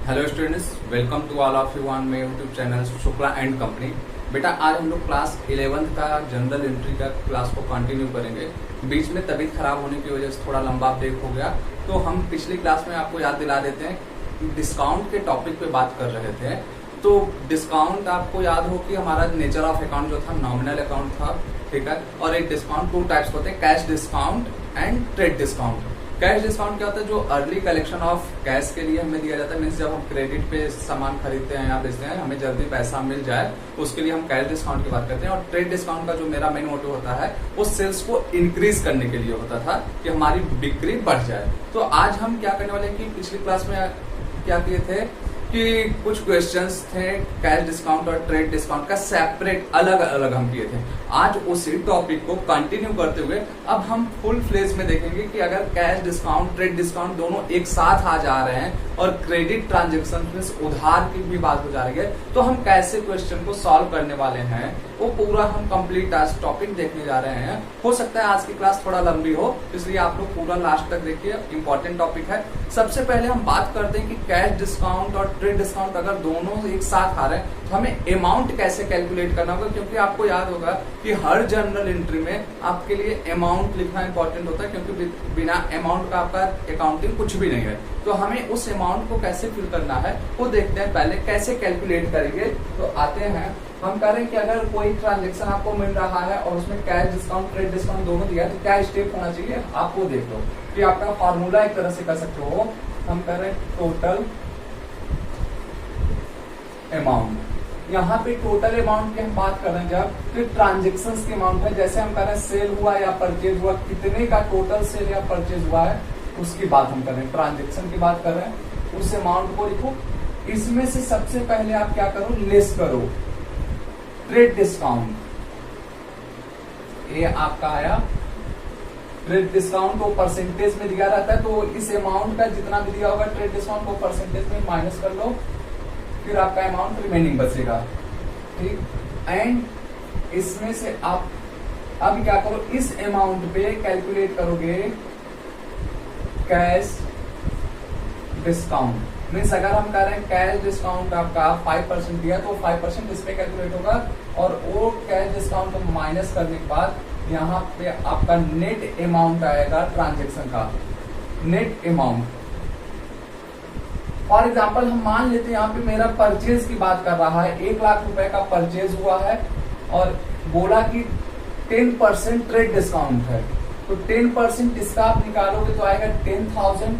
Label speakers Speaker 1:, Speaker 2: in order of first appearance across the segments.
Speaker 1: Hello students, welcome to all of you on my YouTube channel Shukla and company. बेटा आज हम लोग class 11th का जनरल एंट्री का क्लास को कंटिन्यू करेंगे। बीच में तबीयत खराब होने की वजह से थोड़ा लंबा ब्रेक हो गया, तो हम पिछली क्लास में आपको याद दिला देते हैं। डिस्काउंट के टॉपिक पे बात कर रहे थे, तो डिस्काउंट आपको याद हो कि हमारा नेचर ऑफ अकाउंट जो था नॉमिनल अकाउंट था, ठीक है। और एक डिस्काउंट टू टाइप्स होते हैं, cash discount and trade discount. Cash discount क्या होता है? जो अर्ली कलेक्शन ऑफ कैश के लिए हमें दिया जाता है, मीन्स जब हम क्रेडिट पे सामान खरीदते हैं या बेचते हैं, हमें जल्दी पैसा मिल जाए, उसके लिए हम कैश डिस्काउंट की बात करते हैं। और ट्रेड डिस्काउंट का जो मेरा मेन मोटिव होता है, वो सेल्स को इंक्रीज करने के लिए होता था कि हमारी बिक्री बढ़ जाए। तो आज हम क्या करने वाले हैं कि पिछली क्लास में क्या किए थे कि कुछ क्वेश्चंस थे कैश डिस्काउंट और ट्रेड डिस्काउंट का सेपरेट अलग अलग हम किए थे। आज उसी टॉपिक को कंटिन्यू करते हुए अब हम फुल फ्लेज में देखेंगे कि अगर कैश डिस्काउंट ट्रेड डिस्काउंट दोनों एक साथ आ जा रहे हैं और क्रेडिट ट्रांजेक्शन में उधार की भी बात हो जा रही है, तो हम कैसे क्वेश्चन को सॉल्व करने वाले हैं, वो पूरा हम कंप्लीट आज टॉपिक देखने जा रहे हैं। हो सकता है आज की क्लास थोड़ा लंबी हो, इसलिए आप लोग पूरा लास्ट तक देखिए, इंपॉर्टेंट टॉपिक है। सबसे पहले हम बात करते हैं कि कैश डिस्काउंट और ट्रेड डिस्काउंट अगर दोनों एक साथ आ रहे हैं तो हमें अमाउंट कैसे कैलकुलेट करना होगा, क्योंकि आपको याद होगा कि हर जर्नल एंट्री में आपके लिए अमाउंट लिखना इंपॉर्टेंट होता है, क्योंकि बिना अमाउंट का आपका अकाउंटिंग कुछ भी नहीं है। तो हमें उस अमाउंट को कैसे फिल करना है वो देखते हैं। पहले कैसे कैलकुलेट करेंगे, तो आते हैं हम करें कि अगर कोई ट्रांजेक्शन आपको मिल रहा है और उसमें कैश डिस्काउंट ट्रेड डिस्काउंट दोनों दिया है, तो क्या स्टेप होना चाहिए आपको देख लो कि आपका फॉर्मूला एक तरह से कर सकते हो। हम करें टोटल अमाउंट, यहाँ पे टोटल अमाउंट की हम बात कर रहे हैं जब, तो ट्रांजेक्शन की अमाउंट है। जैसे हम कह रहे हैं सेल हुआ या परचेज हुआ, कितने का टोटल सेल या परचेज हुआ है उसकी बात हम कर रहे हैं, ट्रांजेक्शन की बात कर रहे हैं। उस अमाउंट को लिखो, इसमें से सबसे पहले आप क्या करो, लेस करो ट्रेड डिस्काउंट। ये आपका आया ट्रेड डिस्काउंट, वो परसेंटेज में दिया रहता है, तो इस अमाउंट का जितना भी दिया होगा ट्रेड डिस्काउंट को परसेंटेज में माइनस कर लो, फिर आपका अमाउंट रिमेनिंग बचेगा, ठीक। एंड इसमें से आप अब क्या करो, इस अमाउंट पे कैलकुलेट करोगे कैश डिस्काउंट। मीन्स अगर हम कह रहे हैं कैश डिस्काउंट आपका 5% दिया, तो 5% इस पे कैलकुलेट होगा, और वो कैश डिस्काउंट को माइनस करने के बाद यहाँ पे आपका नेट अमाउंट आएगा ट्रांजेक्शन का, नेट अमाउंट। फॉर एग्जाम्पल हम मान लेते हैं यहाँ पे मेरा परचेज की बात कर रहा है, 1 लाख रुपए का परचेज हुआ है और बोला कि 10% ट्रेड डिस्काउंट है, तो 10% इसका आप निकालोगे तो आएगा 10,000,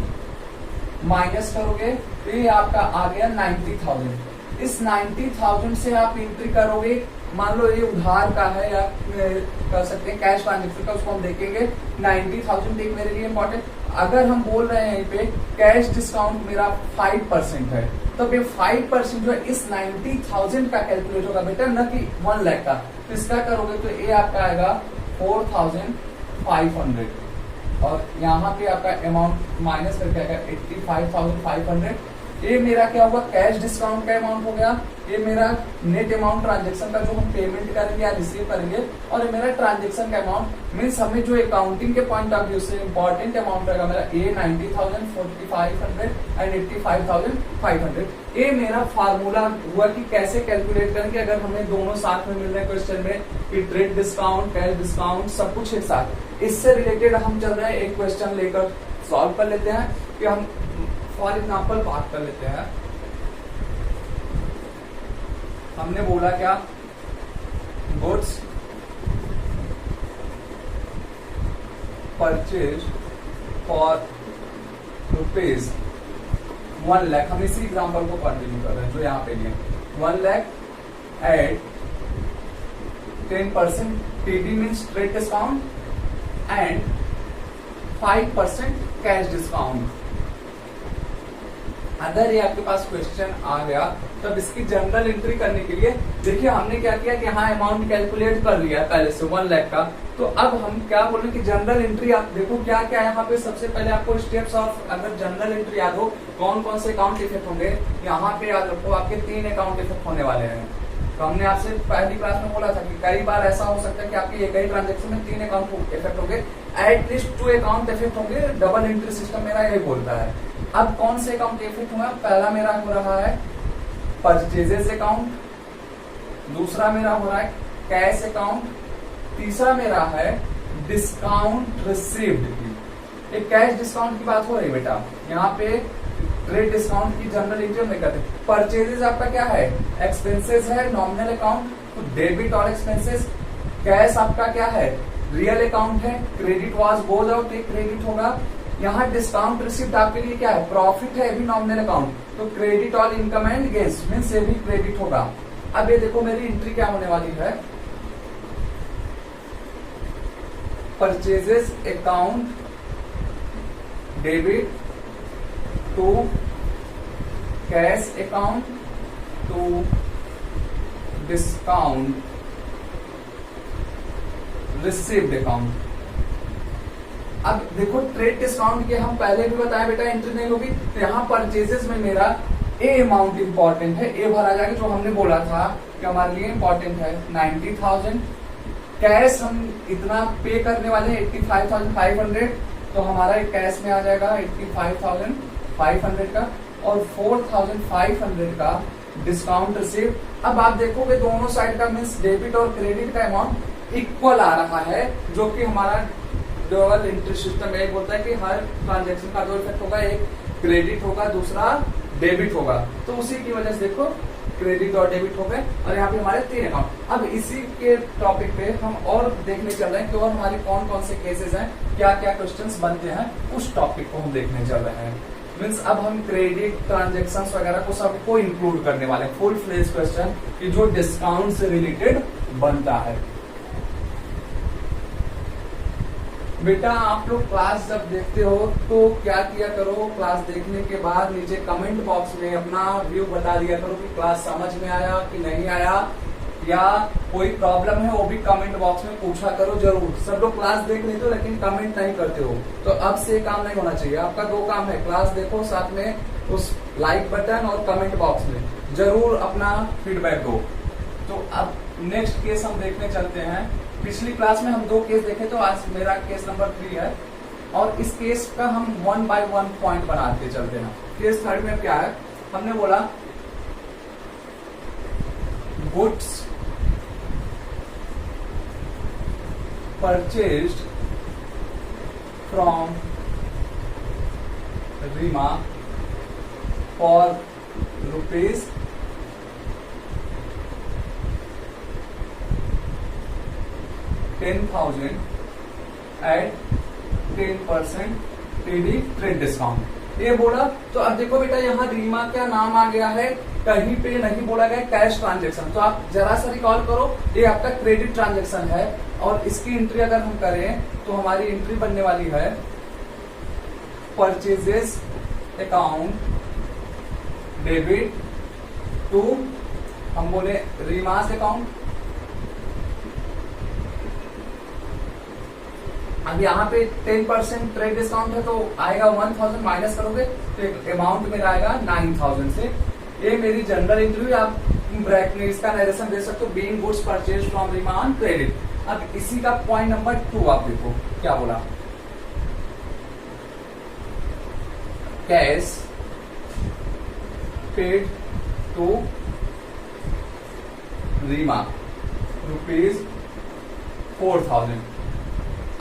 Speaker 1: माइनस करोगे तो ये आपका आ गया 90,000। इस 90,000 से आप एंट्री करोगे, मान लो ये उधार का है या कर सकते हैं कैश ट्रांजेक्शन का, उसको हम देखेंगे। 90,000 एक मेरे लिए इंपॉर्टेंट। अगर हम बोल रहे हैं यहाँ पे कैश डिस्काउंट मेरा 5% है, तो ये 5% जो है इस 90,000 का कैलकुलेट होगा बेटा, न कि 1 लाख का। तो इसका करोगे तो ये आपका आएगा 4,500, और यहाँ पे आपका अमाउंट माइनस करके आएगा 85,500। ये मेरा क्या हुआ, कैश डिस्काउंट का अमाउंट हो गया। ये मेरा नेट अमाउंट ट्रांजेक्शन का जो हम पेमेंट करेंगे या रिसीव करेंगे, और ये मेरा ट्रांजेक्शन का अमाउंट। मीन्स हमें जो अकाउंटिंग के पॉइंट ऑफ व्यू से इंपॉर्टेंट अमाउंट रहेगा मेरा ये 90,000, 4500 एंड 85,500। ये मेरा फार्मूला हुआ कि कैसे कैलकुलेट करेंगे अगर हमें दोनों साथ में मिल रहे हैं क्वेश्चन में, कि ट्रेड डिस्काउंट कैश डिस्काउंट सब कुछ एक साथ। इससे रिलेटेड हम चल रहे हैं, एक क्वेश्चन लेकर सॉल्व कर लेते हैं कि हम फॉर एग्जाम्पल बात कर लेते हैं। हमने बोला क्या, goods purchase for rupees 1 lakh. हम इसी एग्जाम्पल को कंटिन्यू कर रहे हैं जो यहाँ पे लिए 1 lakh at 10% TD means trade discount and 5% cash discount. अगर ये आपके पास क्वेश्चन आ गया, तब इसकी जनरल एंट्री करने के लिए देखिए हमने क्या किया कि हाँ अमाउंट कैलकुलेट कर लिया पहले से 1 लाख का। तो अब हम क्या बोल रहे हैं कि जनरल एंट्री आप देखो क्या क्या है यहाँ पे। सबसे पहले आपको स्टेप्स ऑफ अगर जनरल एंट्री याद हो, कौन कौन से अकाउंट इफेक्ट होंगे, यहाँ पे याद रखो आपके 3 अकाउंट इफेक्ट होने वाले हैं। तो हमने आपसे पहली क्लास में बोला था कि कई बार ऐसा हो सकता है कि आपके एक ही ट्रांजेक्शन में 3 अकाउंट इफेक्ट होंगे, एटलीस्ट 2 अकाउंट इफेक्ट होंगे। डबल एंट्री सिस्टम मेरा यही बोलता है। अब कौन से अकाउंट इफेक्ट हुआ? पहला मेरा हो रहा है परचेजेस अकाउंट, दूसरा मेरा हो रहा है कैश अकाउंट, तीसरा मेरा है डिस्काउंट रिसीव्ड की। एक कैश डिस्काउंट की बात हो रही बेटा, यहाँ पे ट्रेड डिस्काउंट की जनरल एंट्री नहीं करते। परचेजेस आपका क्या है? एक्सपेंसेस है, नॉमिनल अकाउंट, तो डेबिट और एक्सपेंसेस। कैश आपका क्या है? रियल अकाउंट है, क्रेडिट वाज गोज आउट, एक क्रेडिट होगा। यहाँ डिस्काउंट रिसीव्ड आपके लिए क्या है? प्रॉफिट है, भी नॉमिनल अकाउंट, तो credit all income and gains means ये भी क्रेडिट होगा। अब ये देखो मेरी एंट्री क्या होने वाली है, purchases account debit to cash account to discount received account. अब देखो ट्रेड डिस्काउंट के हम पहले भी बताया बेटा एंट्री नहीं होगी, तो यहाँ परचेजेस में मेरा ए अमाउंट इंपॉर्टेंट है, ए भरा जाएगा, जो हमने बोला था कि हमारे लिए इंपॉर्टेंट है 90,000। कैश हम इतना पे करने वाले हैं 85,500, तो हमारा कैश में आ जाएगा 85,500 का, और 4,500 का डिस्काउंट रिसीव। अब आप देखोगे दोनों साइड का मीन्स डेबिट और क्रेडिट का अमाउंट इक्वल आ रहा है, जो कि हमारा डबल एंट्री सिस्टम एक बोलता है कि हर ट्रांजेक्शन का दो इफेक्ट होगा, एक क्रेडिट होगा, दूसरा डेबिट होगा। तो उसी की वजह से देखो क्रेडिट और डेबिट हो गए, और यहाँ पे हमारे 3 अकाउंट। अब इसी के टॉपिक पे हम और देखने चल रहे हैं कि और हमारे कौन कौन से केसेस हैं, क्या क्या क्वेश्चंस बनते हैं, उस टॉपिक को हम देखने चल रहे हैं। मीन्स अब हम क्रेडिट ट्रांजेक्शन वगैरह को सबको इंक्लूड करने वाले हैं, फुल फ्लेज क्वेश्चन कि जो डिस्काउंट से रिलेटेड बनता है। बेटा आप लोग क्लास जब देखते हो तो क्या किया करो, क्लास देखने के बाद नीचे कमेंट बॉक्स में अपना व्यू बता दिया करो कि क्लास समझ में आया कि नहीं आया, या कोई प्रॉब्लम है वो भी कमेंट बॉक्स में पूछा करो जरूर। सब लोग क्लास देख लेते हो लेकिन कमेंट नहीं करते हो, तो अब से काम नहीं होना चाहिए। आपका 2 काम है, क्लास देखो, साथ में उस लाइक बटन और कमेंट बॉक्स में जरूर अपना फीडबैक दो। तो अब नेक्स्ट केस हम देखने चलते हैं। पिछली क्लास में हम 2 केस देखे, तो आज मेरा केस नंबर 3 है, और इस केस का हम 1 by 1 पॉइंट बनाते चलते हैं। केस 3 में क्या है, हमने बोला goods purchased from Reema for rupees 10,000 at 10% TD trade discount, ये बोला। तो अब देखो बेटा यहाँ रीमा क्या नाम आ गया है, कहीं पे नहीं बोला गया कैश ट्रांजेक्शन। तो आप जरा सा रिकॉल करो, ये आपका क्रेडिट ट्रांजेक्शन है, और इसकी एंट्री अगर हम करें तो हमारी एंट्री बनने वाली है परचेजेस अकाउंट डेबिट टू, हम बोले रीमास अकाउंट। अब यहाँ पे 10% ट्रेड डिस्काउंट है, तो आएगा 1,000, माइनस करोगे तो अमाउंट मेरा आएगा 9,000 से। ये मेरी जनरल एंट्री, आप ब्रैकेट में इसका नरेशन दे सकते हो, being goods purchase from Reema on credit. अब इसी का पॉइंट नंबर 2 आप देखो क्या बोला, cash paid to Reema rupees 4,000।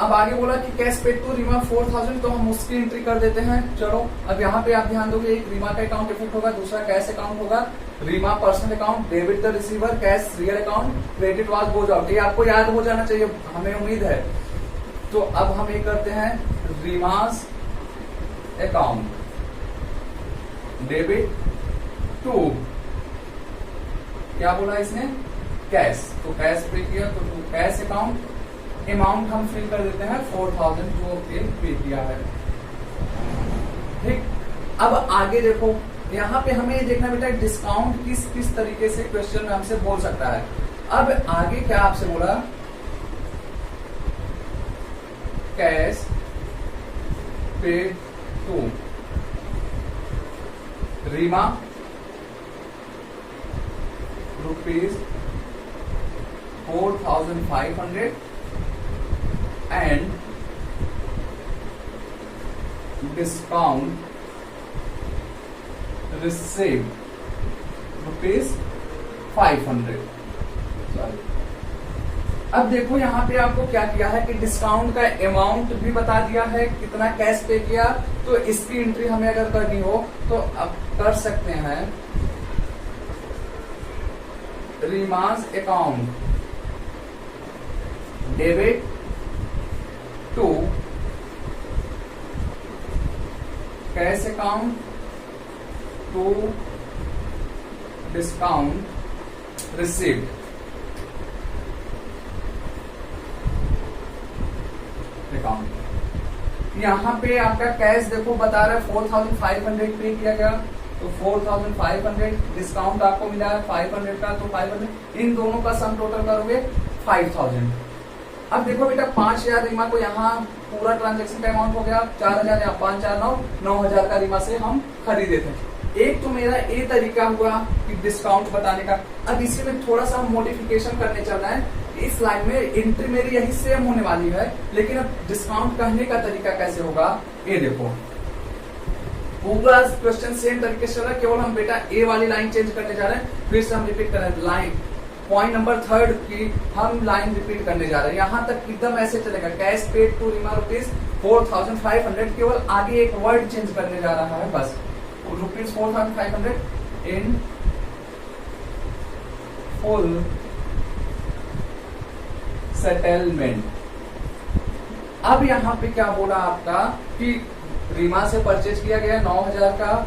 Speaker 1: अब आगे बोला कि कैश पेड टू रीमा 4,000, तो हम उसकी एंट्री कर देते हैं। चलो अब यहाँ पे आप ध्यान दोगे, एक रीमा का अकाउंट इफेक्ट होगा, दूसरा कैश अकाउंट होगा। Reema personal account, debit the receiver, cash real account, credit what goes out. ये आपको याद हो जाना चाहिए, हमें उम्मीद है। तो अब हम ये करते हैं रीमास अकाउंट डेबिट टू, क्या बोला इसने, कैश। तो कैश पे किया तो कैश अकाउंट, अमाउंट हम फिल कर देते हैं 4,000 जो पे किया है। ठीक, अब आगे देखो, यहाँ पे हमें देखना बेटा डिस्काउंट किस किस तरीके से क्वेश्चन में हमसे बोल सकता है। अब आगे क्या आपसे बोला, cash paid to Reema rupees 4,500 and discount receive ₹500। अब देखो यहाँ पे आपको क्या किया है कि डिस्काउंट का अमाउंट भी बता दिया है, कितना कैश पे किया। तो इसकी एंट्री हमें अगर करनी हो तो अब कर सकते हैं। रीमास account debit to cash account to discount received. यहाँ पे आपका कैश देखो बता रहा है 4500 पे किया गया, तो 4500 डिस्काउंट आपको मिला है 500 का, तो 500 इन दोनों का सम टोटल करोगे 5000। अब देखो बेटा 5000 रीमा को यहाँ पूरा ट्रांजेक्शन का अमाउंट हो गया 4000 या 5 4 9 9000 का रीमा से हम खरीदे थे। एक तो मेरा ये तरीका हुआ कि डिस्काउंट बताने का। अब इसी में थोड़ा सा मॉडिफिकेशन करने चल रहा है। इस लाइन में एंट्री मेरी यही सेम होने वाली है, लेकिन अब डिस्काउंट कहने का तरीका कैसे होगा ये देखो। पूरा क्वेश्चन सेम तरीके से चल रहा है, केवल हम बेटा ए वाली लाइन चेंज करने जा रहे हैं। फिर से हम रिपीट कर रहे हैं लाइन, पॉइंट नंबर 3 की हम लाइन रिपीट करने जा रहे हैं। यहाँ तक एकदम ऐसे चलेगा, कैश पेड टू रीमा ₹4500, केवल आगे एक वर्ड चेंज करने जा रहा है बस। ₹4500 इन फुल सेटलमेंट। अब यहाँ पे क्या बोला आपका कि रीमा से परचेज किया गया 9000 का,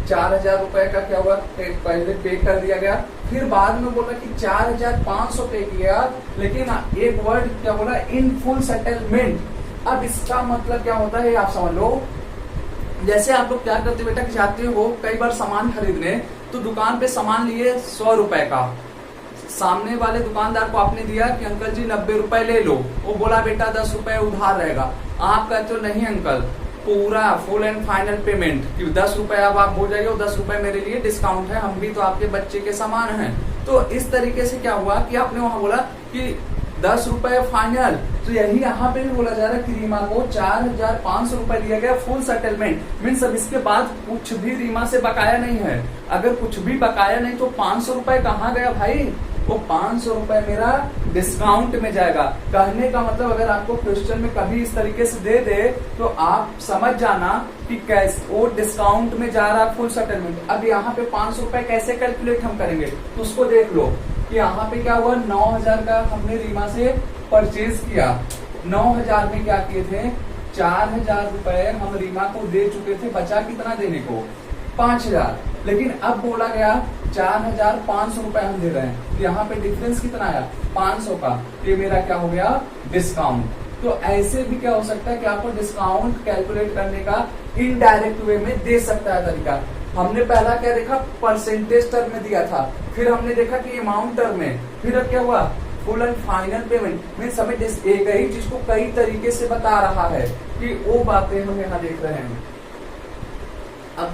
Speaker 1: 4000 रुपए का क्या हुआ पहले पे कर दिया गया। फिर बाद में बोला कि 4500 पे किया, लेकिन एक वर्ड क्या बोला इन फुल सेटलमेंट। अब इसका मतलब क्या होता है आप समझ लो। जैसे आप लोग क्या करते बेटा कि जाते हो कई बार सामान खरीदने, तो दुकान पे सामान लिए 100 रुपए का, सामने वाले दुकानदार को आपने दिया कि अंकल जी 90 रुपए ले लो, वो बोला बेटा 10 रुपए उधार रहेगा। आप कहते हो नहीं अंकल, पूरा फुल एंड फाइनल पेमेंट कि 10 रुपए अब आप हो जाइए, 10 रुपए मेरे लिए डिस्काउंट है, हम भी तो आपके बच्चे के समान हैं। तो इस तरीके से क्या हुआ कि आपने वहां बोला कि 10 रुपए फाइनल। तो यही यहाँ पे भी बोला जा रहा है कि रीमा को 4500 रुपए दिया गया फुल सेटलमेंट। मीन्स अब इसके बाद कुछ भी रीमा से बकाया नहीं है। अगर कुछ भी बकाया नहीं तो 500 रुपए कहाँ गया भाई? वो 500 रुपए मेरा डिस्काउंट में जाएगा। कहने का मतलब अगर आपको क्वेश्चन में कभी इस तरीके से दे दे तो आप समझ जाना कि कैसे वो डिस्काउंट में जा रहा है फुल सेटलमेंट। अब यहाँ पे 500 रुपए कैसे कैलकुलेट हम करेंगे तो उसको देख लो कि यहाँ पे क्या हुआ 9000 का हमने रीमा से परचेज किया। 9000 में क्या किए थे 4000 रुपए हम रीमा को दे चुके थे, बचा कितना देने को 5000। लेकिन अब बोला गया 4500 रुपए हम दे रहे हैं, तो यहाँ पे डिफरेंस कितना आया 500 का। ये मेरा क्या हो गया डिस्काउंट। तो ऐसे भी क्या हो सकता है कि आपको डिस्काउंट कैलकुलेट करने का इनडायरेक्ट वे में दे सकता है तरीका। हमने पहला क्या देखा परसेंटेज टर्म में दिया था, फिर हमने देखा कि अमाउंट टर्म में, फिर अब क्या हुआ फुल एंड फाइनल पेमेंट में। हमें एक ही चीज को कई तरीके से बता रहा है कि वो बातें हम यहाँ देख रहे हैं। अब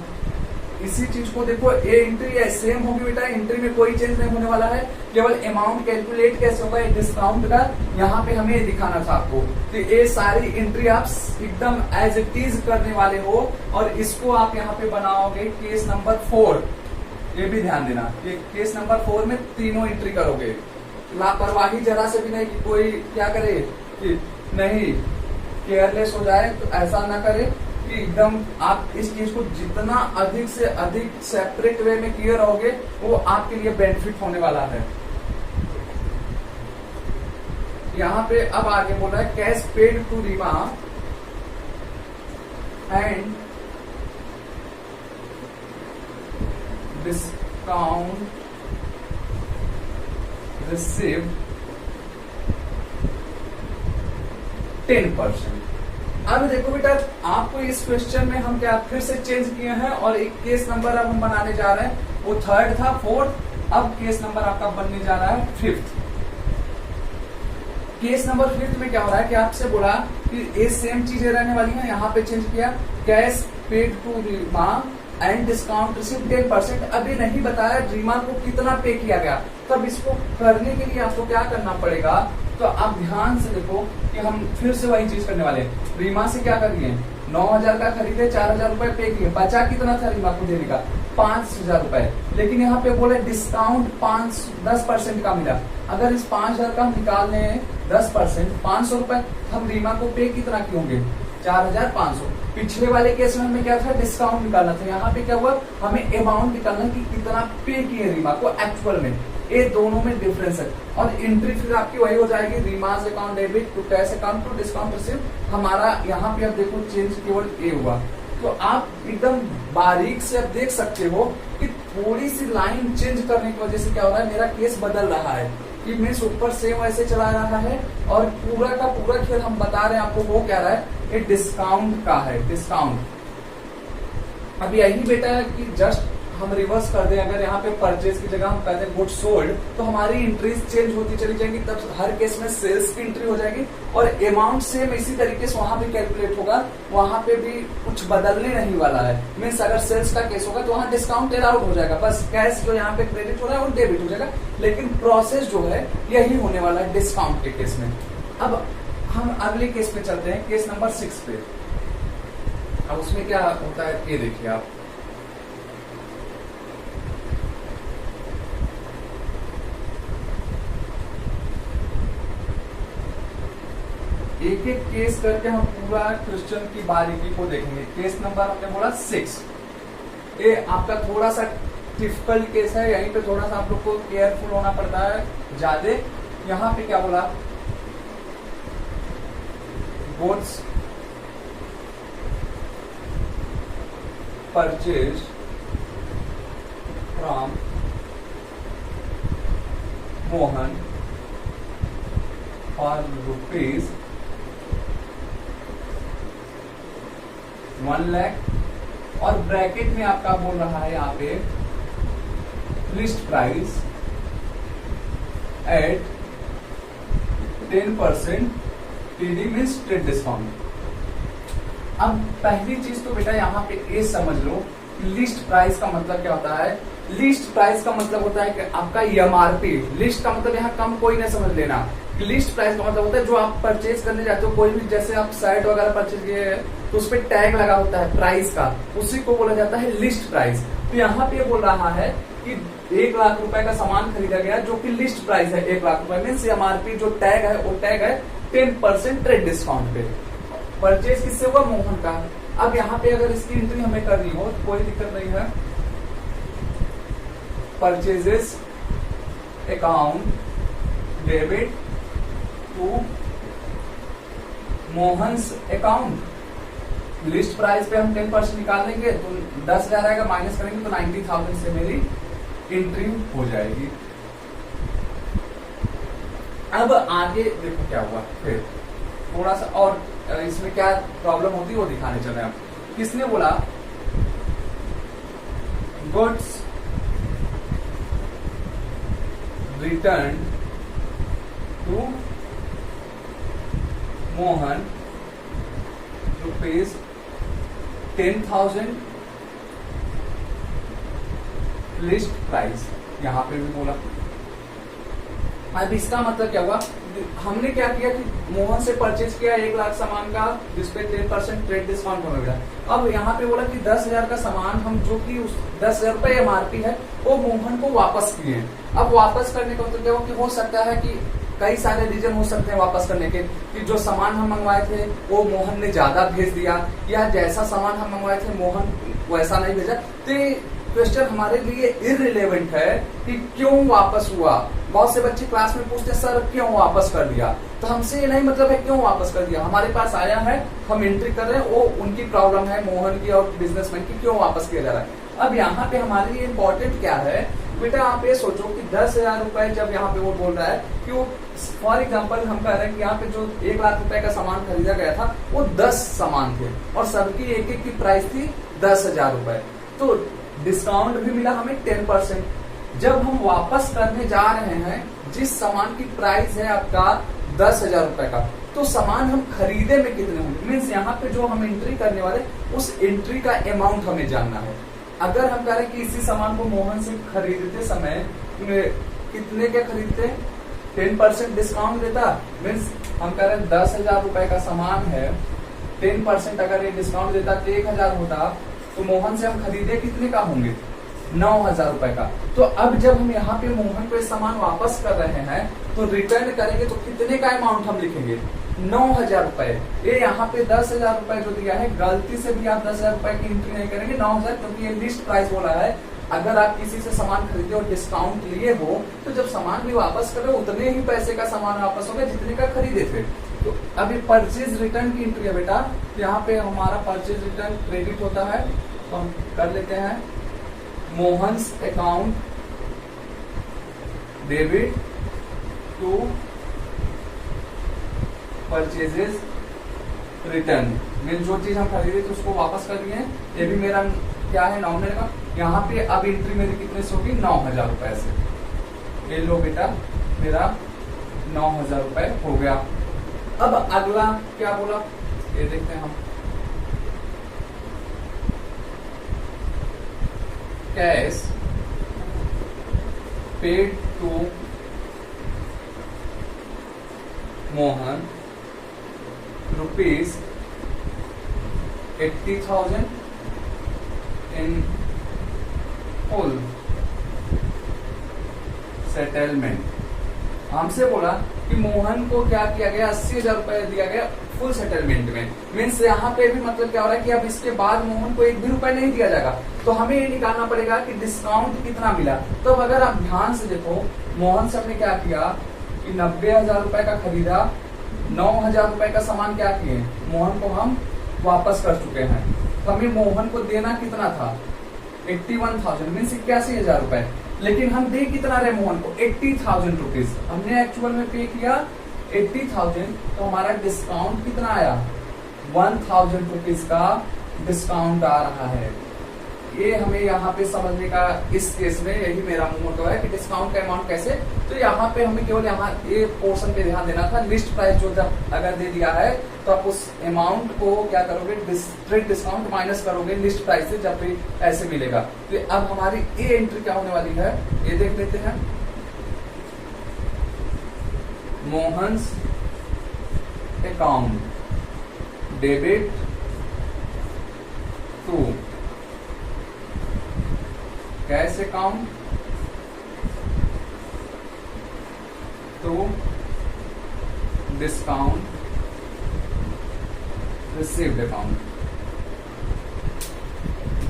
Speaker 1: इसी चीज को देखो ए एंट्री सेम होगी बेटा, एंट्री में कोई चेंज नहीं होने वाला है, केवल अमाउंट कैलकुलेट कैसे होगा डिस्काउंट का यहाँ पे हमें दिखाना था आपको। तो ये सारी एंट्री आप एकदम एज इट इज करने वाले हो और इसको आप यहाँ पे बनाओगे केस नंबर 4। ये भी ध्यान देना कि केस नंबर 4 में तीनों एंट्री करोगे। लापरवाही जरा से भी नहीं कि कोई क्या करे कि नहीं केयरलेस हो जाए, तो ऐसा ना करे कि एकदम आप इस चीज को जितना अधिक से अधिक सेपरेट वे में क्लियर रहोगे वो आपके लिए बेनिफिट होने वाला है। यहाँ पे अब आगे बोला है cash paid to Reema and discount received 10%। अब देखो बेटा आपको इस क्वेश्चन में हम क्या फिर से चेंज किए हैं और एक केस नंबर अब हम बनाने जा रहे हैं। वो 3rd था 4th, अब केस नंबर आपका बनने जा रहा है 5th। केस नंबर 5th में क्या हो रहा है कि आपसे बोला कि ये सेम चीजें रहने वाली हैं, यहाँ पे चेंज किया cash paid to Reema and discount receive 10%। अभी नहीं बताया रीमा को कितना पे किया गया, तब इसको करने के लिए आपको क्या करना पड़ेगा। तो आप ध्यान से देखो कि हम फिर से वही चीज करने वाले हैं। रीमा से क्या करिए 9,000 का खरीदे, 4,000 रुपए पे किए, बचा कितना था रीमा को देने का? 5,000 रुपए। लेकिन यहाँ पे बोले डिस्काउंट 10% का मिला। अगर इस 5,000 का हम निकाल लें 10%, 500 रुपए, हम रीमा को पे कितना किए होंगे? 4,500। पिछले वाले केस में हमें क्या था? डिस्काउंट निकालना था। यहाँ पे क्या हुआ? हमें अमाउंट निकालना कि कितना पे किए रीमा को एक्चुअल में। ये दोनों में डिफरेंस है। और एंट्री फिर आपकी वही हो जाएगी, रीमास account debit to cash account to discount receive. हमारा यहाँ पे आप देखो चेंज केवल ए हुआ। तो आप एकदम बारीक से आप देख सकते हो कि थोड़ी सी लाइन चेंज करने की वजह से क्या हो रहा है, मेरा केस बदल रहा है। कि मीन्स ऊपर सेम वैसे चला रहा है और पूरा का पूरा खेल हम बता रहे हैं आपको, वो क्या रहा है, ये डिस्काउंट का है, डिस्काउंट। अब यही बेटा है कि जस्ट हम रिवर्स कर दें, अगर यहाँ पे परचेज की जगह हम कहते हैं गुड सोल्ड, तो हमारी एंट्रीज चेंज होती चली जाएंगी, तब हर केस में सेल्स की एंट्री हो जाएगी और अमाउंट सेम इसी तरीके से वहां भी कैलकुलेट होगा, वहां पे भी कुछ बदलने नहीं वाला है। मीन्स अगर सेल्स का केस होगा तो वहां डिस्काउंट अलाउड हो जाएगा, बस कैश जो यहाँ पे क्रेडिट हो रहा है वो डेबिट हो जाएगा, लेकिन प्रोसेस जो है यही होने वाला है डिस्काउंट के केस में। अब हम अगले केस पे चलते हैं, केस नंबर 6 पे। अब उसमें क्या होता है ये देखिए आप, एक एक केस करके हम पूरा क्वेश्चन की बारीकी को देखेंगे। केस नंबर हमने बोला 6, ये आपका थोड़ा सा डिफिकल्ट केस है, यहीं पे थोड़ा सा आप लोग को केयरफुल होना पड़ता है ज्यादा। यहाँ पे क्या बोला, गुड्स परचेज फ्रॉम मोहन और रुपीज 1 लाख, और ब्रैकेट में आपका बोल रहा है यहाँ पे list price at 10% TD means trade discount. अब पहली चीज तो बेटा यहाँ पे ये समझ लो, लिस्ट प्राइस का मतलब क्या होता है। लिस्ट प्राइस का मतलब होता है कि आपका एमआरपी। लिस्ट का मतलब यहाँ कम कोई नहीं समझ लेना। लिस्ट प्राइस का मतलब होता है जो आप परचेज करने जाते हो, कोई भी जैसे आप शर्ट वगैरह परचेज किए तो उस पर टैग लगा होता है प्राइस का, उसी को बोला जाता है लिस्ट प्राइस। तो यहाँ पे बोल रहा है कि 1 लाख रुपए का सामान खरीदा गया जो कि लिस्ट प्राइस है 1 लाख रुपए, मीन्स एमआरपी जो टैग है वो टैग है 10% ट्रेड डिस्काउंट पे। परचेज किससे हुआ? मोहन का। अब यहाँ पे अगर इसकी एंट्री हमें करनी हो तो कोई दिक्कत नहीं है। Purchases account debit to Mohan's account. List price पे हम 10% निकाल देंगे तो 10,000 आएगा, माइनस करेंगे तो 90,000 से मेरी एंट्री हो जाएगी। अब आगे देखो क्या हुआ, फिर थोड़ा सा और इसमें क्या प्रॉब्लम होती है वो दिखाने चले। आप किसने बोला goods return to Mohan rupees 10,000 list price, यहां पे भी बोला। अब इसका मतलब क्या हुआ, हमने क्या किया कि मोहन से परचेज किया 1 लाख सामान का जिसपे 10% ट्रेड डिस्काउंट हमें मिला। अब यहाँ पे बोला कि 10,000 का सामान हम जो कि उस 10,000 रुपए एमआरपी है वो मोहन को वापस किए। अब वापस करने का मतलब क्या हो कि हो सकता है कि कई सारे रीजन हो सकते हैं वापस करने के, कि जो सामान हम मंगवाए थे वो मोहन ने ज्यादा भेज दिया, या जैसा सामान हम मंगवाए थे मोहन वैसा नहीं भेजा। तो क्वेश्चन हमारे लिए इररिलेवेंट है कि क्यों वापस हुआ। बहुत से बच्चे क्लास में पूछते सर क्यों वापस कर दिया, तो हमसे ये नहीं मतलब है क्यों वापस कर दिया। हमारे पास आया है, हम एंट्री कर रहे हैं, वो उनकी प्रॉब्लम है मोहन की और बिजनेसमैन की, क्यों वापस किया जा रहा है। अब यहाँ पे हमारे लिए इम्पोर्टेंट क्या है बेटा, आप ये सोचो कि 10,000 रुपए जब यहाँ पे वो बोल रहा है कि वो फॉर एग्जाम्पल हम कह रहे हैं कि यहाँ पे जो 1 लाख रुपए का सामान खरीदा गया था वो 10 सामान थे और सबकी एक एक की प्राइस थी 10,000 रुपए, तो डिस्काउंट भी मिला हमें 10%। जब हम वापस करने जा रहे हैं जिस सामान की प्राइस है आपका 10,000 रुपए का, तो सामान हम खरीदे में कितने होंगे, मीन्स यहाँ पे जो हम एंट्री करने वाले उस एंट्री का अमाउंट हमें जानना है। अगर हम कह रहे हैं कि इसी सामान को मोहन से खरीदते समय कितने के खरीदते, 10% डिस्काउंट देता, मीन्स हम कह रहे हैं 10,000 रुपए का सामान है 10% अगर ये डिस्काउंट देता तो 1000 होता, तो मोहन से हम खरीदे कितने का होंगे, 9000 रुपए का। तो अब जब हम यहाँ पे मोहन को सामान वापस कर रहे हैं तो रिटर्न करेंगे तो कितने का अमाउंट हम लिखेंगे, 9000 रुपए। ये यहाँ पे 10,000 रुपए जो दिया है, गलती से भी आप 10,000 रुपए की एंट्री नहीं करेंगे, 9000, क्योंकि ये लिस्ट प्राइस बोला है। अगर आप किसी से सामान खरीदे और डिस्काउंट लिए हो तो जब सामान भी वापस करो उतने ही पैसे का सामान वापस होगा जितने का खरीदे थे। तो अभी परचेज रिटर्न की एंट्री है बेटा, यहाँ पे हमारा परचेज रिटर्न क्रेडिट होता है, तो हम कर लेते हैं Mohan's account debit to purchases return. Mean जो चीज हम खरीदे थे उसको वापस कर दिए। ये भी मेरा क्या है, नॉमिनल का। यहाँ पे अब एंट्री मेरी कितने से होगी, 9000 रुपए से। ये लो बेटा, मेरा 9000 रुपए हो गया। अब अगला क्या बोला, ये देखते हैं हम। Cash paid to Mohan rupees 80,000 in full settlement. हमसे बोला कि मोहन को क्या किया गया, 80,000 रुपए दिया गया फुल सेटलमेंट में। मीन्स यहाँ पे भी मतलब क्या हो रहा है कि अब इसके बाद मोहन को 1 भी रुपए नहीं दिया जाएगा। तो हमें ये निकालना पड़ेगा कि डिस्काउंट कितना मिला। तो अगर आप ध्यान से देखो, मोहन से हमने क्या किया कि 90,000 रुपए का खरीदा, 9,000 रुपए का सामान क्या किए, मोहन को हम वापस कर चुके हैं। तो हमें मोहन को देना कितना था, 81,000 मीन्स 81,000 रुपए। लेकिन हम दे कितना रहे मोहन को, 80,000 रुपीज। हमने एक्चुअल में पे किया 80,000, तो हमारा डिस्काउंट कितना आया, 1,000 रुपीज का डिस्काउंट आ रहा है। ये हमें यहाँ पे समझने का, इस केस में यही मेरा मोटो है कि डिस्काउंट का अमाउंट कैसे। तो यहाँ पे हमें केवल यहाँ ये पोर्शन पे ध्यान देना था। लिस्ट प्राइस जो अगर दे दिया है तो आप उस अमाउंट को क्या करोगे, स्ट्रेट डिस्काउंट माइनस करोगे लिस्ट प्राइस से, जब भी ऐसे मिलेगा। तो अब हमारी ये एंट्री क्या होने वाली है, ये देख लेते हैं। Mohan's account debit to cash account to discount received account.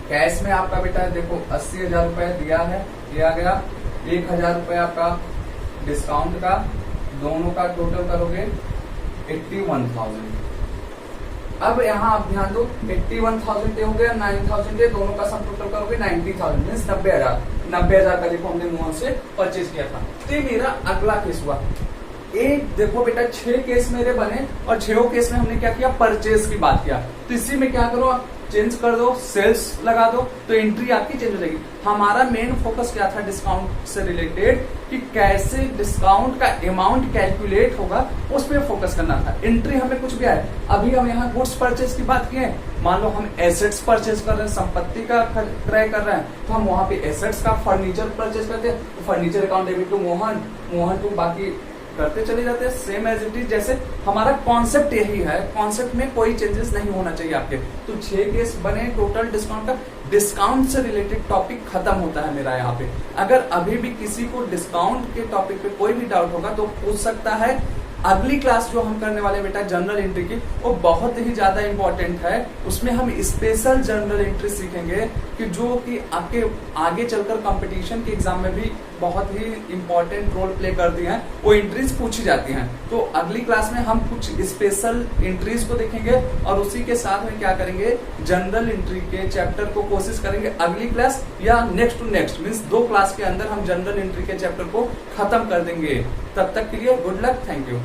Speaker 1: Cash में आपका बेटा देखो 80,000 रुपए दिया है, दिया गया। 1,000 रुपए आपका डिस्काउंट का, दोनों का टोटल करोगे 81,000। अब यहाँ आप ध्यान दो, 81,000 हो गया, 9,000 दोनों का सम टोटल करोगे 90,000 मीन्स 90,000 का देखो हमने मोहन से परचेज किया था। तो ये मेरा अगला केस हुआ। एक देखो बेटा 6 केस मेरे बने और 6 केस में हमने क्या किया, परचेज की बात किया। तो इसी में क्या करो आप, चेंज कर दो, सेल्स लगा दो, तो एंट्री आपकी चेंज हो जाएगी। हमारा मेन फोकस क्या था डिस्काउंट से रिलेटेड, कि कैसे डिस्काउंट का अमाउंट कैलकुलेट होगा, उस पर फोकस करना था। एंट्री हमें कुछ भी आए। अभी हम यहाँ गुड्स परचेज की बात किए, मान लो हम एसेट्स परचेज कर रहे हैं, संपत्ति का क्रय कर रहे हैं, तो हम वहां पे एसेट्स का फर्नीचर परचेज करते हैं, तो furniture account debit to Mohan, Mohan to बाकी करते चले जाते हैं, सेम एज इट इज। जैसे हमारा कॉन्सेप्ट यही है, कॉन्सेप्ट में कोई चेंजेस नहीं होना चाहिए आपके। तो 6 केस बने टोटल डिस्काउंट का। डिस्काउंट से रिलेटेड टॉपिक खत्म होता है मेरा यहाँ पे। अगर अभी भी किसी को डिस्काउंट के टॉपिक पे कोई भी डाउट होगा तो पूछ सकता है। अगली क्लास जो हम करने वाले बेटा जनरल एंट्री की, वो बहुत ही ज्यादा इंपॉर्टेंट है। उसमें हम स्पेशल जनरल एंट्री सीखेंगे कि जो कि आपके आगे चलकर कंपटीशन के एग्जाम में भी बहुत ही इंपॉर्टेंट रोल प्ले करती हैं, वो एंट्रीज पूछी जाती हैं। तो अगली क्लास में हम कुछ स्पेशल एंट्रीज को देखेंगे और उसी के साथ में क्या करेंगे, जनरल एंट्री के चैप्टर को कोशिश करेंगे अगली क्लास या next to next means 2 class के अंदर हम जनरल एंट्री के चैप्टर को खत्म कर देंगे। तब तक के लिए गुड लक, थैंक यू।